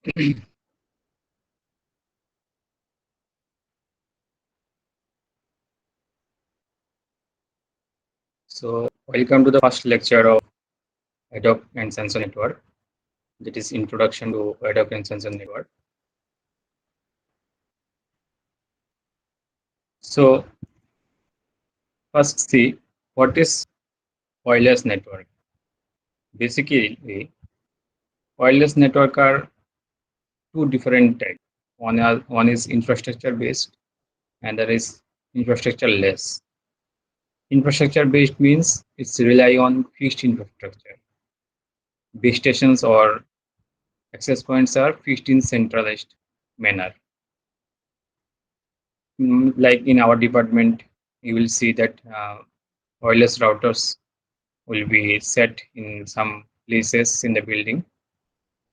So, welcome to the first lecture of ad hoc and sensor network. That is introduction to ad hoc and sensor network. So, first see what is wireless network. Basically, wireless network are two different types. One is infrastructure based, and that is infrastructure less. Infrastructure based means it's rely on fixed infrastructure. Base stations or access points are fixed in centralized manner. Like in our department, you will see that wireless routers will be set in some places in the building.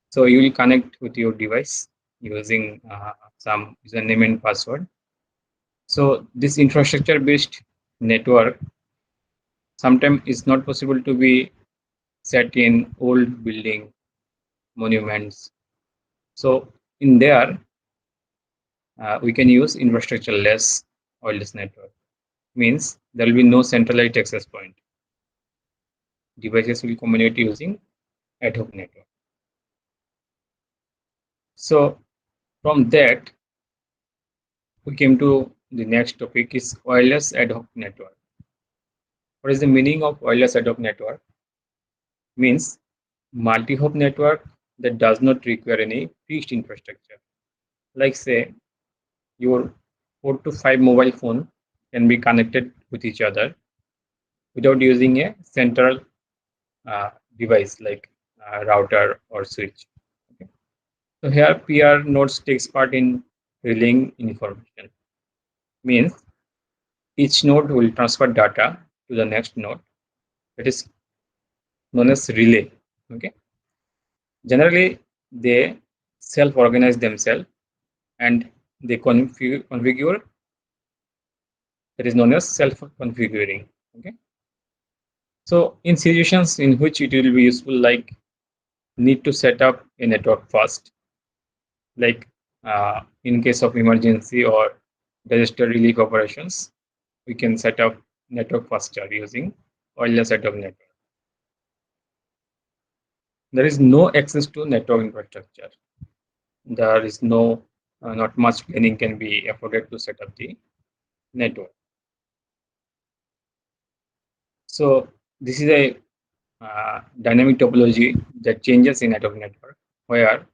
So you will connect with your device using some username and password. So this infrastructure-based network sometimes is not possible to be set in old building monuments. So in there, we can use infrastructure-less wireless network. Means there will be no centralized access point. Devices will communicate using ad hoc network. So from that, we came to the next topic is wireless ad hoc network. What is the meaning of wireless ad hoc network? Means multi-hop network that does not require any fixed infrastructure. Like say your 4 to 5 mobile phone can be connected with each other without using a central uh, device like router or switch. Okay. So here PR nodes takes part in relaying information. Means each node will transfer data to the next node. That is known as relay. Okay. Generally, they self-organize themselves and they configure. That is known as self-configuring. Okay. So in situations in which it will be useful, like need to set up a network first, like in case of emergency or disaster relief operations, we can set up network faster using wireless set of network. There is no access to network infrastructure. There is no not much planning can be afforded to set up the network. So this is a dynamic topology that changes in network where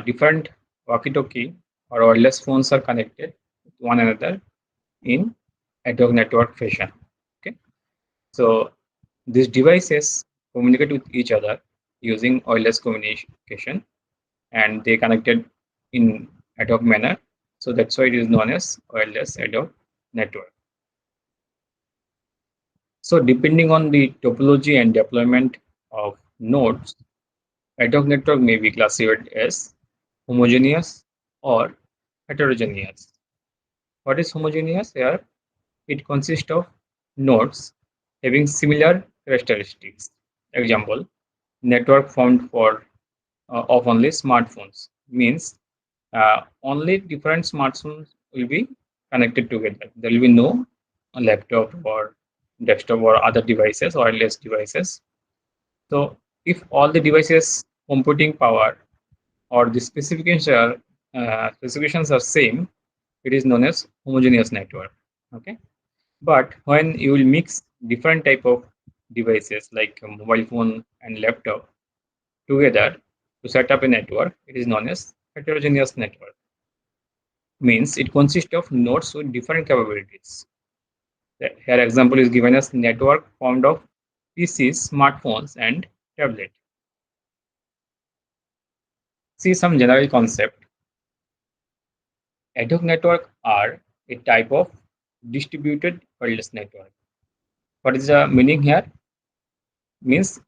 different walkie-talkie or wireless phones are connected with one another in ad hoc network fashion. Okay, so these devices communicate with each other using wireless communication, and they connected in ad hoc manner. So that's why it is known as wireless ad hoc network. So depending on the topology and deployment of nodes, ad hoc network may be classified as homogeneous or heterogeneous. What is homogeneous here? It consists of nodes having similar characteristics. Example, network formed for of only smartphones means only different smartphones will be connected together. There will be no laptop or desktop or other devices, wireless devices. So if all the devices computing power or the specifications are same, it is known as homogeneous network. Okay, but when you will mix different type of devices like a mobile phone and laptop together to set up a network, it is known as heterogeneous network. Means it consists of nodes with different capabilities. Here example is given as network formed of PCs, smartphones, and tablet. See some general concept. Ad hoc network are a type of distributed wireless network. What is the meaning here? Means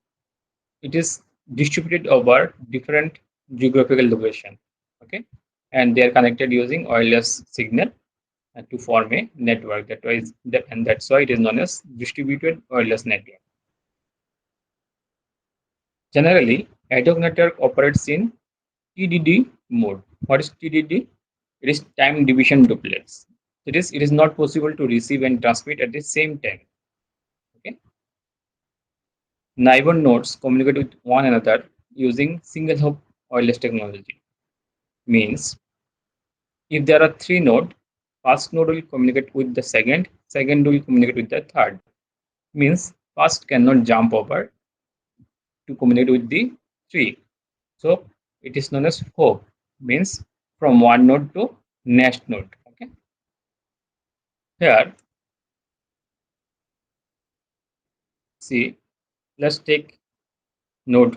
it is distributed over different geographical location. Okay, and they are connected using wireless signal to form a network. And that's why it is known as distributed wireless network. Generally, ad hoc network operates in TDD mode. What is TDD? It is time division duplex. It is not possible to receive and transmit at the same time. Okay. Neighbor nodes communicate with one another using single hop wireless technology. Means if there are three nodes, first node will communicate with the second will communicate with the third. Means first cannot jump over to communicate with the tree. So it is known as hop. Means from one node to next node. Okay. Here, see, let's take node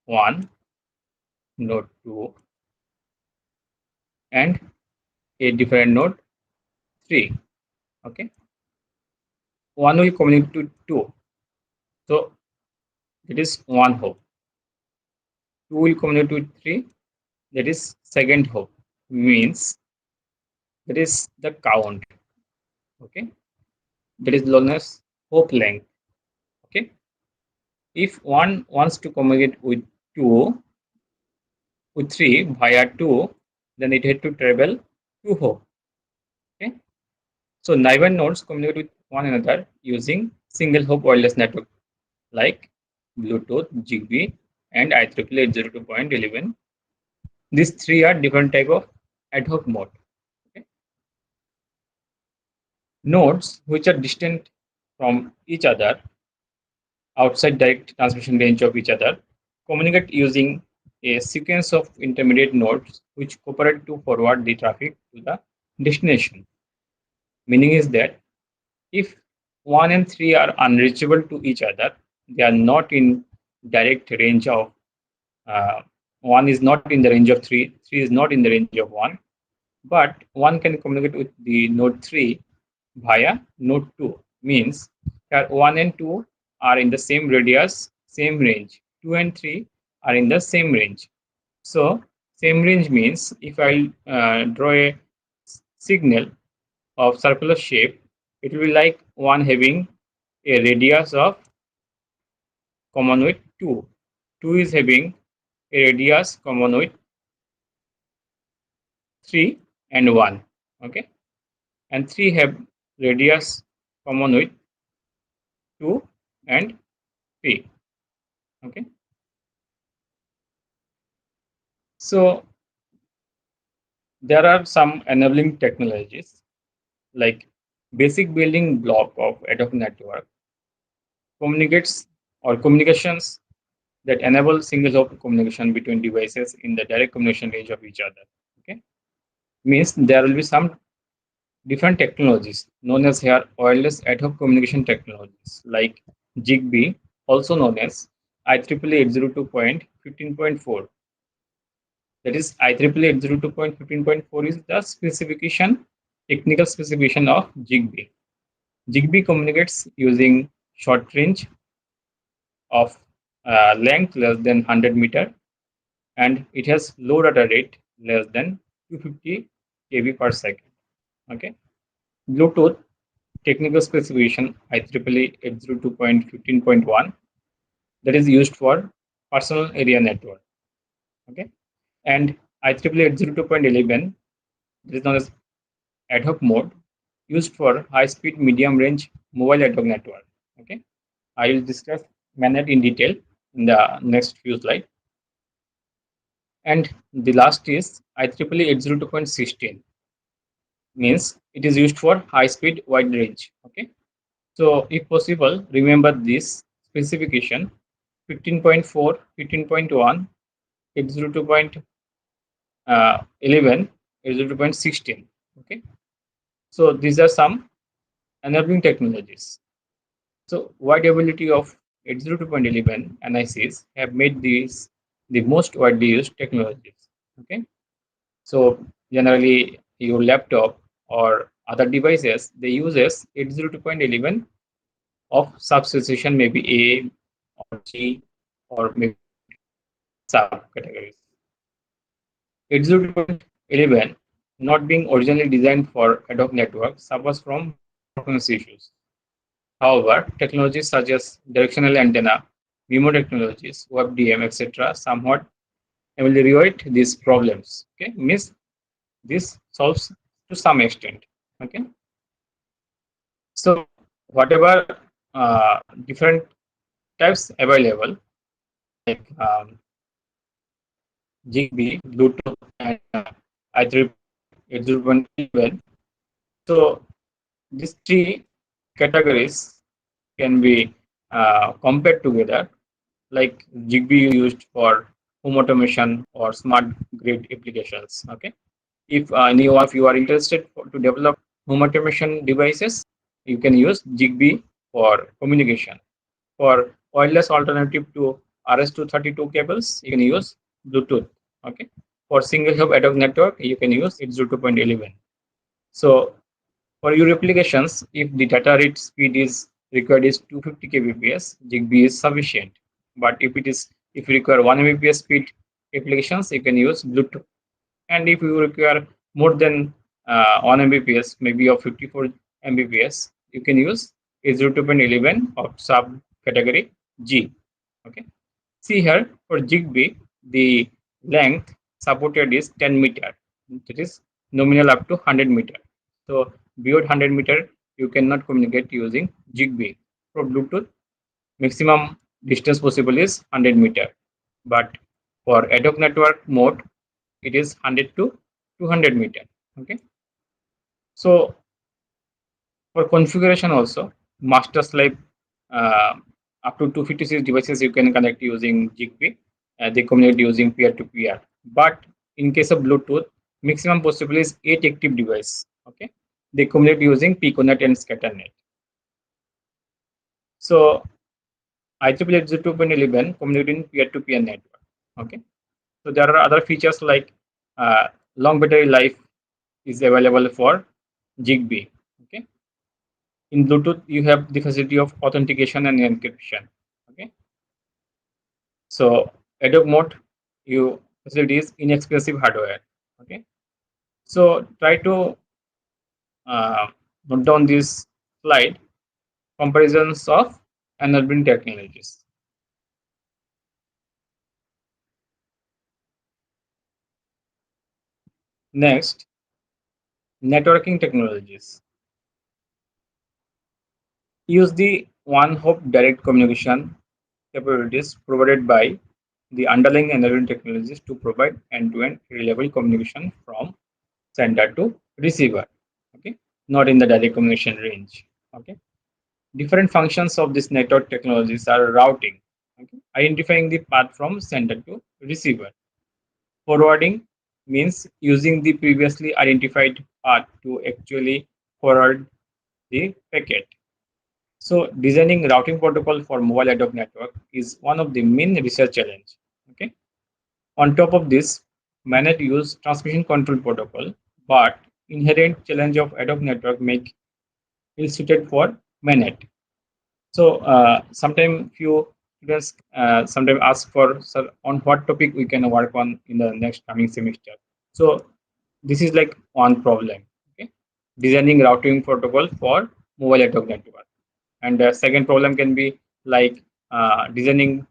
1, node 2, and a different node 3. Okay. One will communicate to 2. So it is one hop. 2 will communicate to 3. That is second hop. Means that is the count. Okay. That is known as hop length. Okay. If one wants to communicate with 2, with 3 via 2, then it had to travel 2 hop. Okay. So neighbor nodes communicate with one another using single hop wireless network like Bluetooth, Zigbee, and IEEE 802.11. These three are different type of ad hoc mode. Okay. Nodes which are distant from each other outside direct transmission range of each other communicate using a sequence of intermediate nodes which cooperate to forward the traffic to the destination. Meaning is that if 1 and 3 are unreachable to each other, they are not in direct range of uh, 1 is not in the range of 3, 3 is not in the range of 1, but 1 can communicate with the node 3 via node 2. Means that 1 and 2 are in the same radius, same range. 2 and 3 are in the same range. So same range means if I draw a signal of circular shape, it will be like one having a radius of common with 2. 2 is having a radius common with 3 and 1. Okay. And 3 have radius common with 2 and 3. Okay. So there are some enabling technologies like basic building block of ad hoc network communicates or communications that enable single hop communication between devices in the direct communication range of each other. Okay. Means there will be some different technologies known as here wireless ad hoc communication technologies like Zigbee, also known as IEEE 802.15.4. That is IEEE 802.15.4 is the specification, technical specification of Zigbee. Zigbee communicates using short range of length less than 100 meter, and it has low data rate less than 250 kb per second. Okay. Bluetooth technical specification IEEE 802.15.1 that is used for personal area network. Okay. And IEEE 802.11 that is known as ad hoc mode used for high speed medium range mobile ad hoc network. Okay. I will discuss MANET in detail in the next few slides. And the last is IEEE 802.16 means it is used for high speed wide range. Okay. So if possible, remember this specification 15.4, 15.1, 802.11, 802.16. Okay. So these are some enabling technologies. So wide availability of 802.11 NICs have made these the most widely used technologies. Okay. So generally your laptop or other devices, they uses 802.11 of substation maybe A or G or maybe subcategories. 802.11 not being originally designed for ad hoc network suffers from performance issues. However, technologies such as directional antenna, MIMO technologies, WebDM, etc., somewhat ameliorate these problems. Okay, means this solves to some extent. Okay, so whatever different types available like Zigbee, Bluetooth, and IEEE 802.11. So these three categories can be compared together. Like Zigbee used for home automation or smart grid applications. Okay, if any of you are interested to develop home automation devices, you can use Zigbee for communication. For wireless alternative to RS-232 cables, you can use Bluetooth. Okay. For single hub ad hoc network, you can use 802.11. So for your applications, if the data rate speed is required is 250 kbps, Zigbee is sufficient. But if you require 1 Mbps speed applications, you can use Bluetooth. And if you require more than 1 Mbps, maybe of 54 Mbps, you can use 802.11 of subcategory G. Okay. See here for Zigbee, the length supported is 10 meter. That is nominal up to 100 meter. So beyond 100 meter, you cannot communicate using Zigbee. For Bluetooth, maximum distance possible is 100 meter. But for ad hoc network mode, it is 100 to 200 meter. Okay. So for configuration also, master slave uh, up to 256 devices you can connect using Zigbee. They communicate using peer-to-peer. But in case of Bluetooth, maximum possible is 8 active device. Okay, they communicate using Piconet and Scatternet. So IEEE 802.11 communicating peer-to-peer network. Okay, so there are other features like long battery life is available for Zigbee. Okay, in Bluetooth, you have the facility of authentication and encryption. Okay, so ad hoc mode, you facility is inexpensive hardware. Okay, so try to uh, note down this slide comparisons of enabling technologies. Next, networking technologies. Use the one hop direct communication capabilities provided by the underlying enabling technologies to provide end-to-end reliable communication from sender to receiver. Okay, not in the direct communication range. Okay, different functions of this network technologies are routing. Okay, identifying the path from sender to receiver. Forwarding means using the previously identified path to actually forward the packet. So designing routing protocol for mobile ad hoc network is one of the main research challenge. Okay. On top of this, MANET use transmission control protocol, but inherent challenge of ad hoc network make ill suited for MANET. So sometimes few students sometimes ask for, sir, on what topic we can work on in the next coming semester. So this is like one problem. Okay, designing routing protocol for mobile ad hoc network, and the second problem can be like designing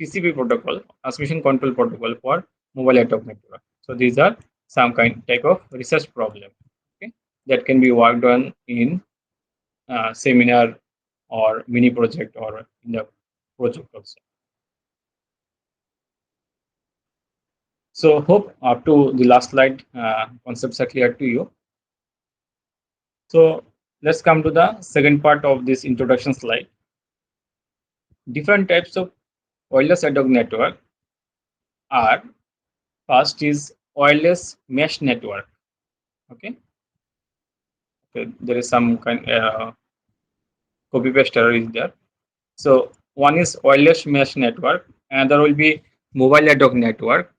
TCP protocol, transmission control protocol for mobile ad hoc network. So these are some kind type of research problem. Okay, that can be worked on in seminar or mini project or in the project also. So hope up to the last slide concepts are clear to you. So let's come to the second part of this introduction slide. Different types of wireless ad hoc network are, first is wireless mesh network. Okay, okay, there is some kind copy paste error is there. So one is wireless mesh network, another will be mobile ad hoc network,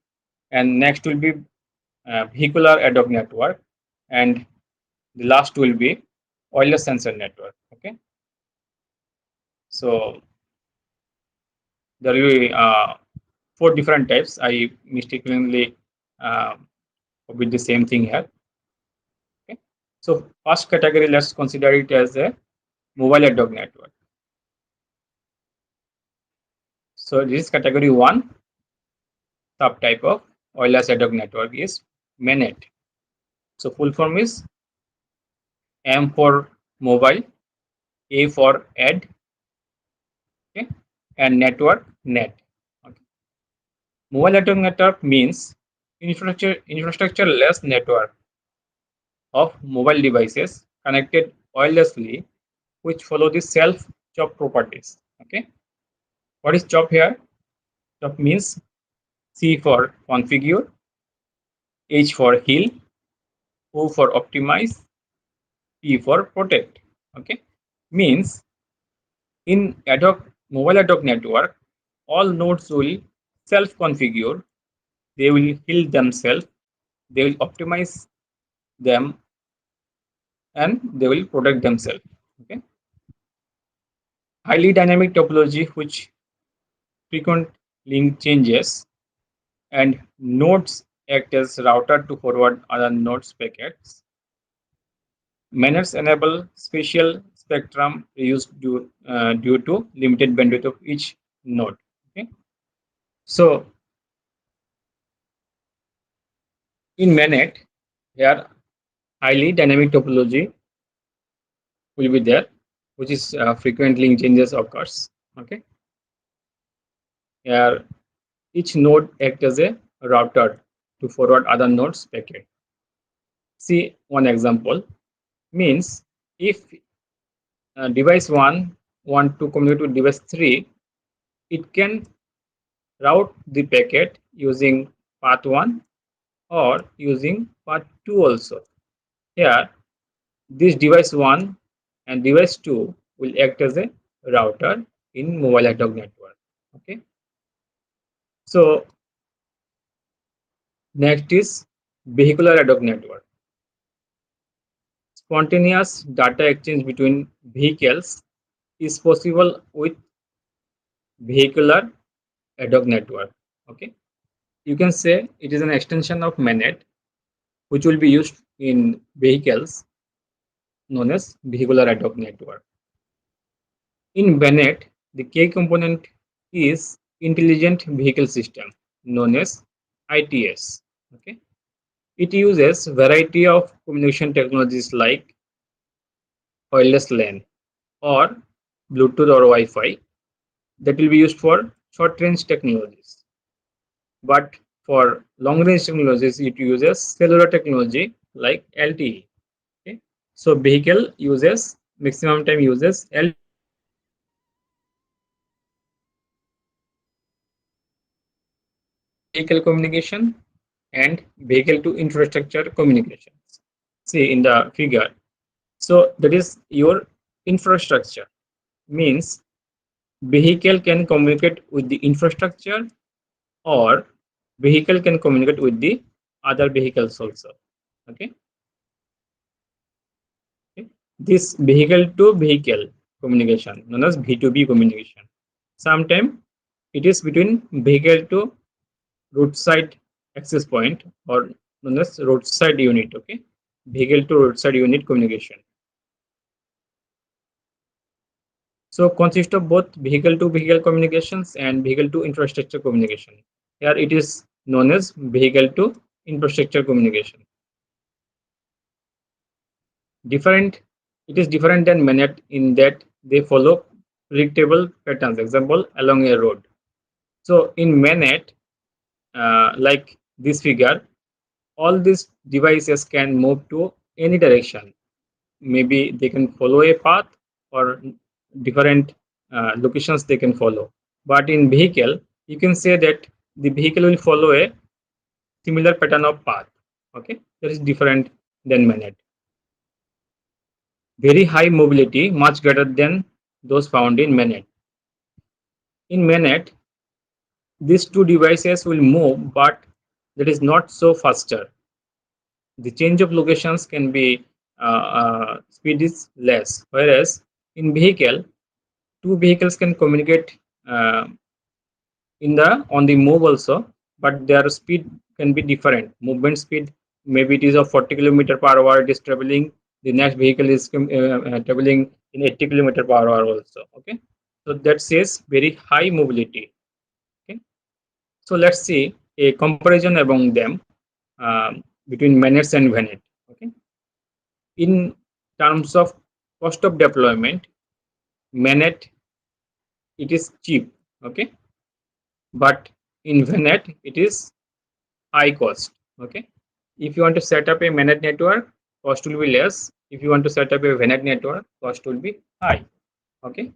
and next will be vehicular ad hoc network, and the last will be wireless sensor network. Okay, so there will be four different types. I mistakenly uh, with the same thing here. Okay, so first category, let's consider it as a mobile ad hoc network. So this is category one. subtype of wireless ad hoc network is MANET. So full form is M for mobile, A for ad, okay, and network net. Okay. Mobile network means infrastructure-less network of mobile devices connected wirelessly, which follow the self-chop properties. Okay. What is chop here? Chop means C for configure, H for heal, O for optimize, P for protect. Okay. Means in mobile ad hoc network, all nodes will self-configure, they will heal themselves, they will optimize them, and they will protect themselves. Okay. Highly dynamic topology, which frequent link changes, and nodes act as router to forward other nodes packets. Manners enable spatial spectrum reuse due to limited bandwidth of each node. Okay. So in MANET, here highly dynamic topology will be there, which is frequent link changes occurs. Okay. Here each node acts as a router to forward other nodes packet. See one example means if device 1 want to communicate with device 3, it can route the packet using path 1 or using path 2 also. Here this device 1 and device 2 will act as a router in mobile ad hoc network. Okay. So next is vehicular ad hoc network. Spontaneous data exchange between vehicles is possible with vehicular ad hoc network. Okay. You can say it is an extension of MANET which will be used in vehicles known as vehicular ad hoc network. In MANET, the key component is intelligent vehicle system known as ITS. Okay. It uses variety of communication technologies like wireless LAN or Bluetooth or Wi-Fi that will be used for short range technologies. But for long range technologies, it uses cellular technology like LTE. Okay. So vehicle uses maximum time uses LTE vehicle communication and vehicle to infrastructure communications. See in the figure. So that is your infrastructure means vehicle can communicate with the infrastructure or vehicle can communicate with the other vehicles also. Okay. Okay. This vehicle to vehicle communication known as V2V communication. Sometimes it is between vehicle to roadside access point or known as roadside unit. Okay. Vehicle to roadside unit communication. So consist of both vehicle to vehicle communications and vehicle to infrastructure communication. Here it is known as vehicle to infrastructure communication. Different, it is different than MANET in that they follow predictable patterns. Example, along a road. So in MANET, like this figure, all these devices can move to any direction. Maybe they can follow a path or different locations they can follow. But in vehicle, you can say that the vehicle will follow a similar pattern of path. Okay, that is different than MANET. Very high mobility, much greater than those found in MANET. In MANET, these two devices will move, but that is not so faster. The change of locations can be speed is less, whereas in vehicle, two vehicles can communicate uh, in the on the move also, but their speed can be different. Movement speed maybe it is of 40 kilometer per hour. It is traveling. The next vehicle is traveling in 80 kilometer per hour also. Okay, so that says very high mobility. Okay, so let's see a comparison among them, between manets and venet. Okay, in terms of cost of deployment, manet, it is cheap. Okay, but in venet it is high cost. Okay, if you want to set up a manet network, cost will be less. If you want to set up a venet network, cost will be high. Okay,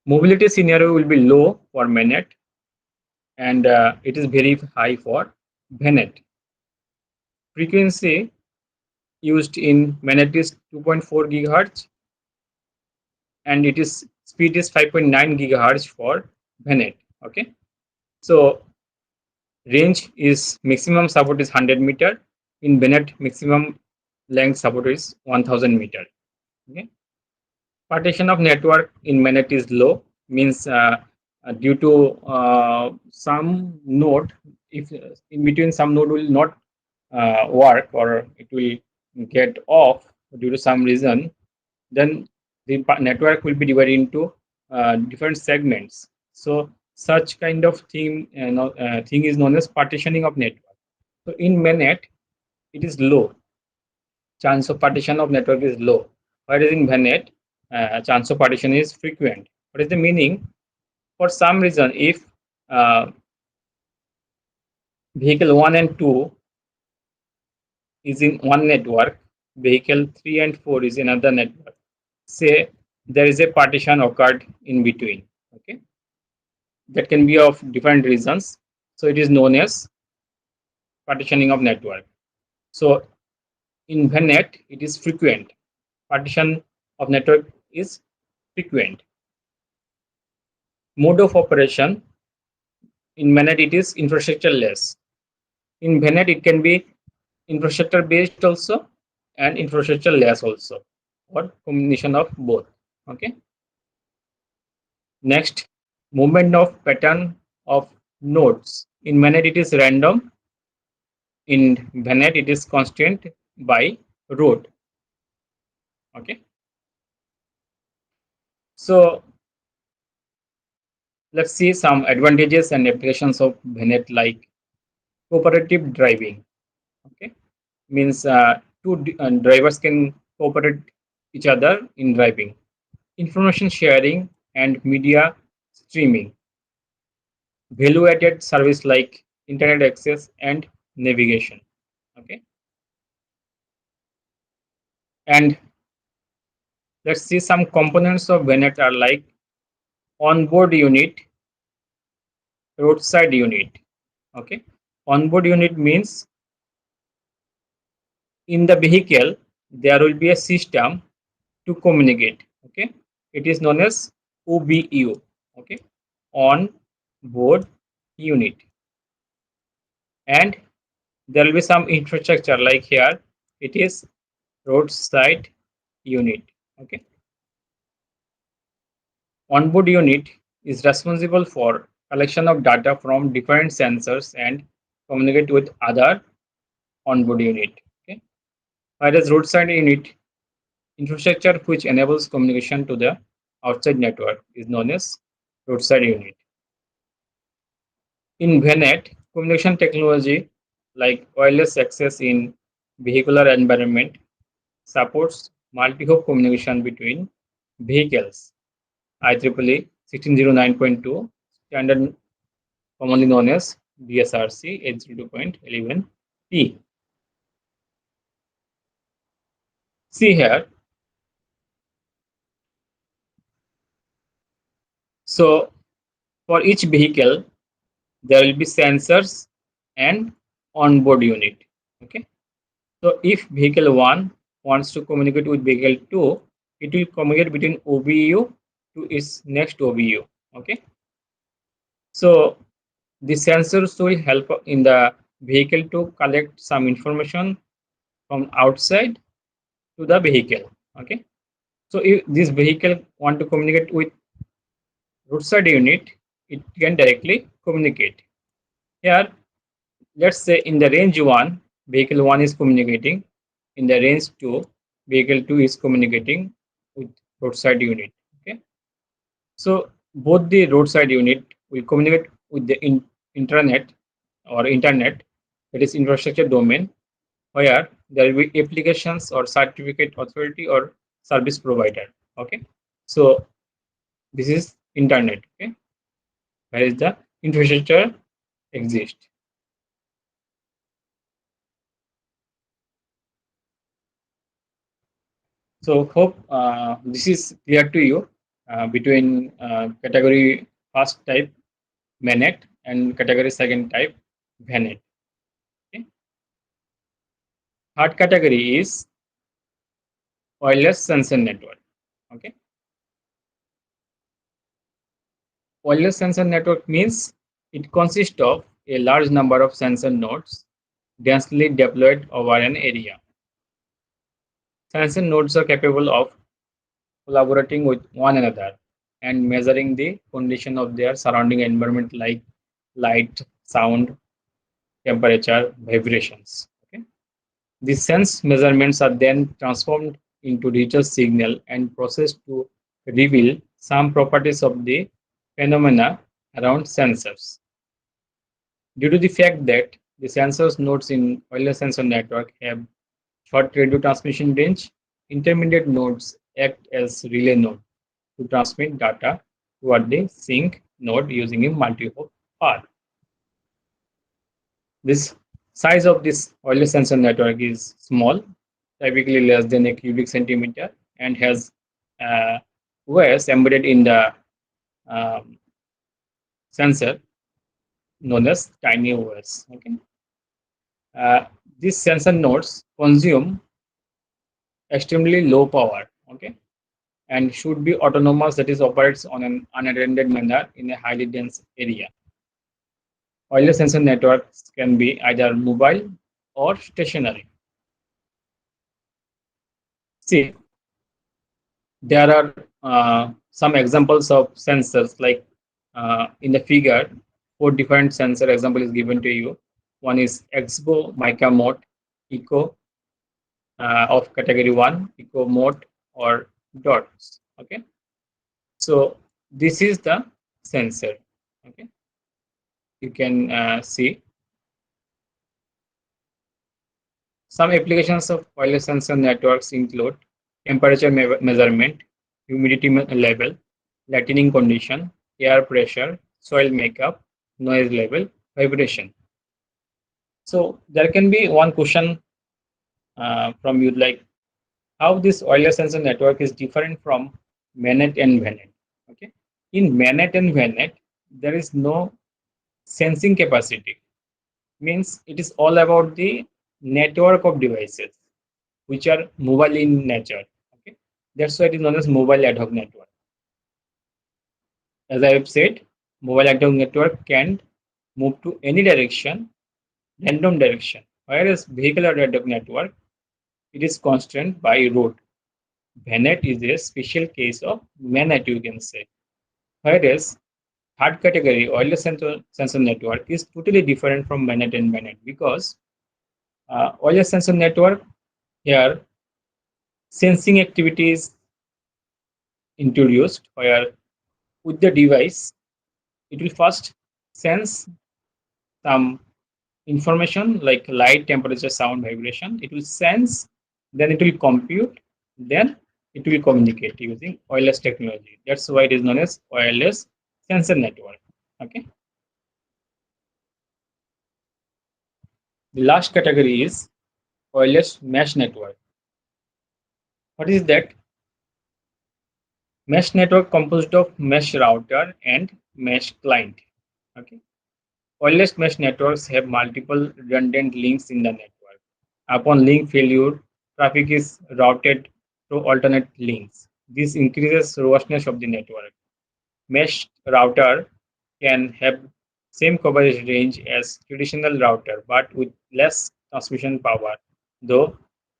mobility scenario will be low for manet, and it is very high for venet. Frequency used in manet is 2.4 gigahertz, and it is speed is 5.9 gigahertz for venet. Okay, so range is maximum support is 100 meter. In venet, maximum length support is 1000 meter. Okay, partition of network in manet is low, means due to some node, if in between some node will not work, or it will get off due to some reason, then the network will be divided into different segments. So such kind of thing is known as partitioning of network. So in mainnet, it is low. Chance of partition of network is low. Whereas in VNet, chance of partition is frequent. What is the meaning? For some reason, if uh, vehicle 1 and 2 is in one network, vehicle 3 and 4 is in another network, say there is a partition occurred in between. Okay, that can be of different reasons. So it is known as partitioning of network. So in VNet, it is frequent. Partition of network is frequent. Mode of operation in VNet, it is infrastructure less. In VNet, it can be infrastructure based also and infrastructure less also, or combination of both. Okay. Next, movement of pattern of nodes. In VNet, it is random. In VNet, it is constant by road. Okay. So let's see some advantages and applications of VNet, like cooperative driving. Okay, means drivers can cooperate each other in driving. Information sharing and media streaming. Value added service like internet access and navigation. Okay, and let's see some components of VNet are like onboard unit, roadside unit. Okay, onboard unit means in the vehicle there will be a system to communicate. Okay, it is known as OBU. Okay, on board unit, and there will be some infrastructure, like here it is roadside unit. Okay, onboard unit is responsible for collection of data from different sensors and communicate with other onboard unit. Okay, whereas roadside unit, infrastructure which enables communication to the outside network, is known as roadside unit. In VNet, communication technology like wireless access in vehicular environment supports multi-hop communication between vehicles. IEEE 1609.2 standard, commonly known as DSRC 802.11p. See here. So for each vehicle, there will be sensors and onboard unit. Okay. So if vehicle 1 wants to communicate with vehicle 2, it will communicate between OBU to its next OBU. Okay. So the sensors will help in the vehicle to collect some information from outside to the vehicle. Okay. So if this vehicle want to communicate with roadside unit, it can directly communicate. Here, let's say in the range 1, vehicle 1 is communicating. In the range 2, vehicle 2 is communicating with roadside unit. Okay. So both the roadside unit will communicate with the internet or internet, that is infrastructure domain, where there will be applications or certificate authority or service provider. Okay, so this is internet. Okay, where is the infrastructure exist. So hope this is clear to you between category first type Manet and category second type Vanet. Okay. Third category is wireless sensor network. Okay. Wireless sensor network means it consists of a large number of sensor nodes densely deployed over an area. Sensor nodes are capable of collaborating with one another and measuring the condition of their surrounding environment like light, sound, temperature, vibrations. Okay. The sense measurements are then transformed into digital signal and processed to reveal some properties of the phenomena around sensors. Due to the fact that the sensors nodes in wireless sensor network have short radio transmission range, intermediate nodes act as relay node to transmit data toward the sink node using a multi-hop path. This size of this wireless sensor network is small, typically less than a cubic centimeter, and has uh, wires embedded in the um, sensor known as tiny wires. Okay, uh, these sensor nodes consume extremely low power. Okay, and should be autonomous, that is operates on an unattended manner in a highly dense area. Wireless sensor networks can be either mobile or stationary. See, there are some examples of sensors like in the figure, four different sensor example is given to you. One is Expo Mica Mode Eco of category 1, Eco Mode or dots. Okay, so this is the sensor. Okay, you can see some applications of wireless sensor networks include temperature measurement, humidity level, lightning condition, air pressure, soil makeup, noise level, vibration. So there can be one question from you like how this wireless sensor network is different from MANET and VANET. Okay, in MANET and VANET there is no sensing capacity. Means it is all about the network of devices which are mobile in nature. Okay, that's why it is known as mobile ad hoc network. As I have said, mobile ad hoc network can move to any direction, random direction, whereas vehicular ad hoc network it is constrained by road. VANET is a special case of MANET, you can say. Whereas third category wireless sensor network is totally different from MANET and VANET because wireless sensor network here sensing activities introduced where with the device it will first sense some information like light, temperature, sound, vibration. It will sense, then it will compute, then it will communicate using wireless technology. That's why it is known as wireless sensor network. Okay, the last category is wireless mesh network. What is that? Mesh network composed of mesh router and mesh client. Okay, wireless mesh networks have multiple redundant links in the network. Upon link failure, traffic is routed through alternate links. This increases robustness of the network. Mesh router can have same coverage range as traditional router, but with less transmission power, though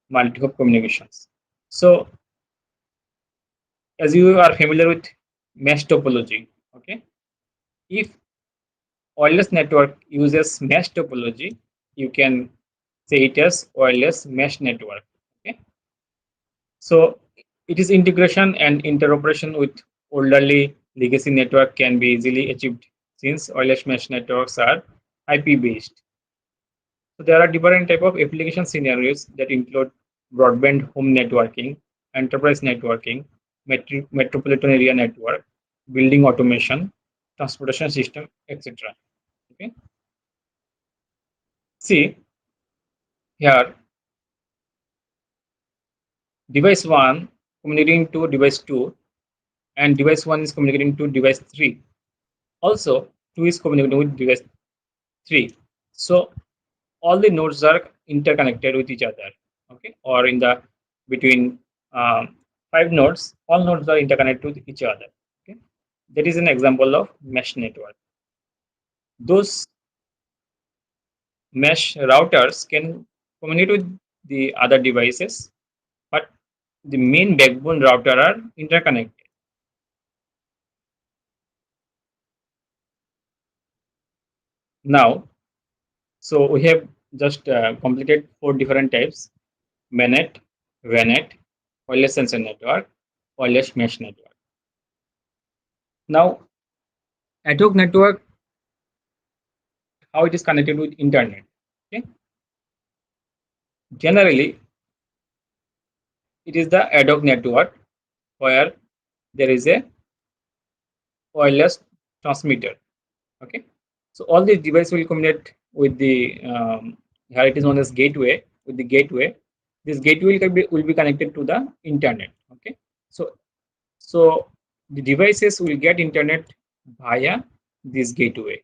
multi-hop communications. So, as you are familiar with mesh topology, okay, if wireless network uses mesh topology, you can say it as wireless mesh network. Okay, so it is integration and interoperation with olderly legacy network can be easily achieved since wireless mesh networks are IP based. So there are different type of application scenarios that include broadband home networking, enterprise networking, metropolitan area network, building automation, transportation system, etc. Okay. See here, device one communicating to device two, and device one is communicating to device three. Also, two is communicating with device three. So all the nodes are interconnected with each other. Okay, or in the between five nodes, all nodes are interconnected with each other. Okay, that is an example of mesh network. Those mesh routers can communicate with the other devices, but the main backbone router are interconnected. Now, so we have just completed four different types: MANET, VANET, wireless sensor network, wireless mesh network. Now, ad hoc network, how it is connected with internet. Okay, generally it is the ad hoc network where there is a wireless transmitter. Okay, so all these devices will communicate with the here it is known as gateway. With the gateway, this gateway will be connected to the internet. Okay, so so the devices will get internet via this gateway.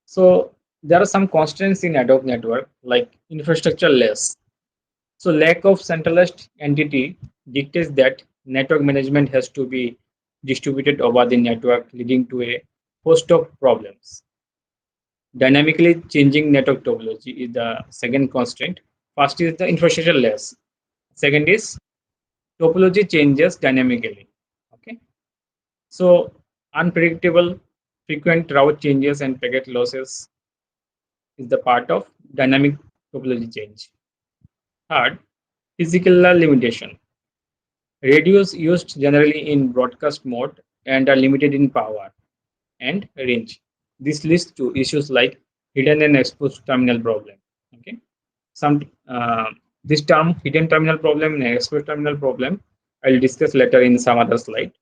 So there are some constraints in ad hoc network like infrastructure less. So lack of centralized entity dictates that network management has to be distributed over the network, leading to a host of problems. Dynamically changing network topology is the second constraint. First is the infrastructure less. Second is topology changes dynamically. Okay. So unpredictable, frequent route changes and packet losses is the part of dynamic topology change. Third, physical limitation. Radios used generally in broadcast mode and are limited in power and range. This leads to issues like hidden and exposed terminal problem. Okay, some this term hidden terminal problem and exposed terminal problem I'll discuss later in some other slide.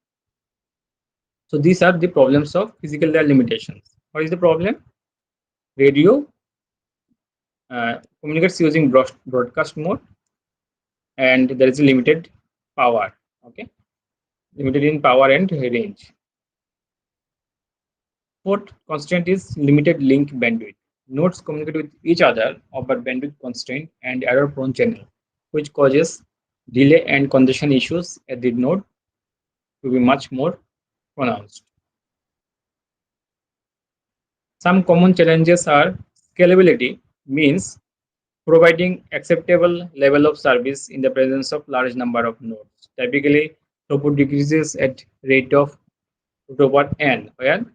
So these are the problems of physical layer limitations. What is the problem? Radio communicates using broadcast mode, and there is a limited power. Okay, limited in power and range. Fourth constraint is limited link bandwidth. Nodes communicate with each other over bandwidth constraint and error-prone channel, which causes delay and congestion issues at the node to be much more pronounced. Some common challenges are scalability, means providing acceptable level of service in the presence of large number of nodes. Typically, throughput decreases at rate of root over n, where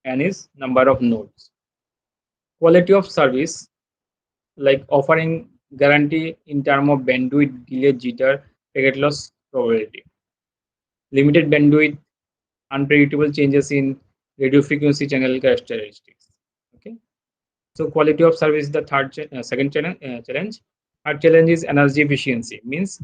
n is number of nodes. Quality of service, like offering guarantee in terms of bandwidth, delay, jitter, packet loss probability. Limited bandwidth, unpredictable changes in radio frequency channel characteristics. Okay, so quality of service is the second challenge. Third challenge is energy efficiency. Means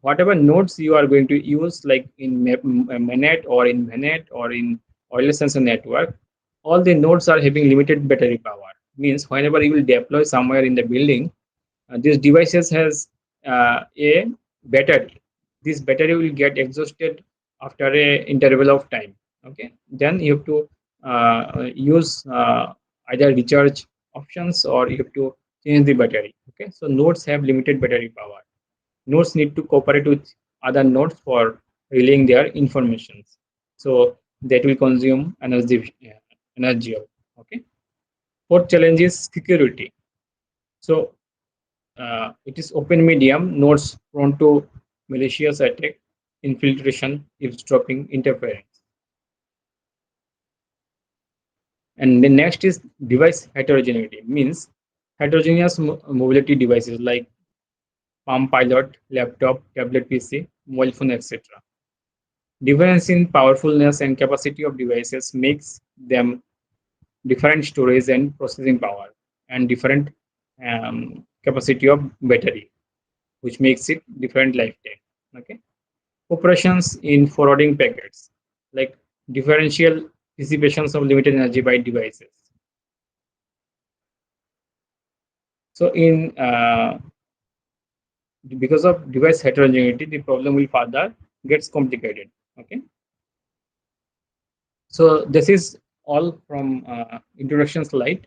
whatever nodes you are going to use, like in MANET or in VANET or in wireless sensor network, all the nodes are having limited battery power. Means whenever you will deploy somewhere in the building, these devices has a battery. This battery will get exhausted after a interval of time. Okay, then you have to use either recharge options or you have to change the battery. Okay, so nodes have limited battery power. Nodes need to cooperate with other nodes for relaying their informations. So that will consume energy. Okay. Fourth challenge is security. So it is open medium, nodes prone to malicious attack, infiltration, eavesdropping, interference. And the next is device heterogeneity, means heterogeneous mobility devices like Palm Pilot, laptop, tablet PC, mobile phone, etc. Difference in powerfulness and capacity of devices makes them different storage and processing power and different capacity of battery, which makes it different lifetime. Okay. Operations in forwarding packets, like differential dissipations of limited energy by devices. So in because of device heterogeneity, the problem will further gets complicated. Okay. So this is all from introduction slide.